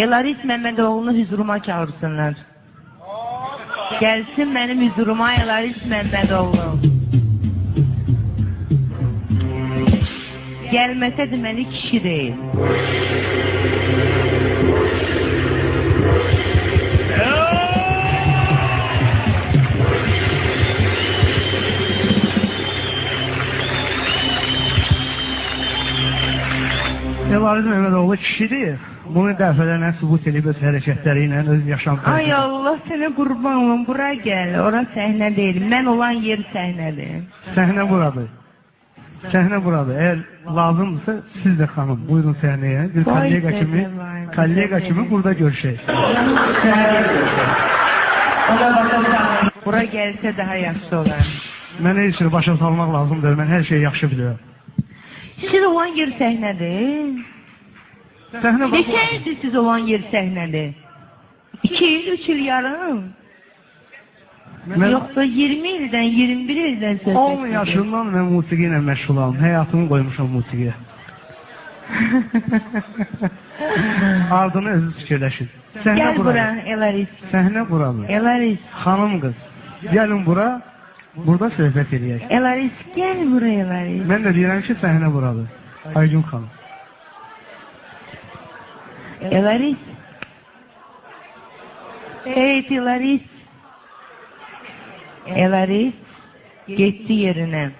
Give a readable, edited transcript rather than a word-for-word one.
Elaris Məmmədoğlu'nu hüzuruma çağırsınlar. Gəlsin mənim hüzuruma Elaris Məmmədoğlu. Gəlməsə deməli kişi deyil. Elaris Məmmədoğlu kişidir. Bunu dəfələrlə sübut edib öz hərəkətləri ilə, öz yaşantı. Ay Allah sənə qurban olun, bura gəl. Ora səhnə deyil, mən olan yer səhnədir. Səhnə buradır. Səhnə buradır. Əgər lazımdırsa siz də xanım, buyurun səhnəyə. Bir kollega kimi burada görüşək. Bura gəlsə daha yaxşı olar. Mənə heç şey başa salmaq lazımdır, mən hər şeyi yaxşı bilirəm. Siz olan yer səhnədir. Neçə ildir siz olan yer səhnədir? 2 il, 3 il yarım. Yoxsa 20 ildən, 21 ildən söz 10 yaşından mən musiqi ilə məşğulam. Həyatımı qoymuşam musiqiyə. Ardını özünüz fikirləşin. Gəl bura, Elaris. Səhnə buradır. Elaris. Xanım qız, gəlin bura, burada söhbət edək. Elaris, gəl bura, Elaris. Mən də deyirəm ki, səhnə buradır. Aygün xanım. Elaris. Evet, Elaris. Elaris, getdi yerinə.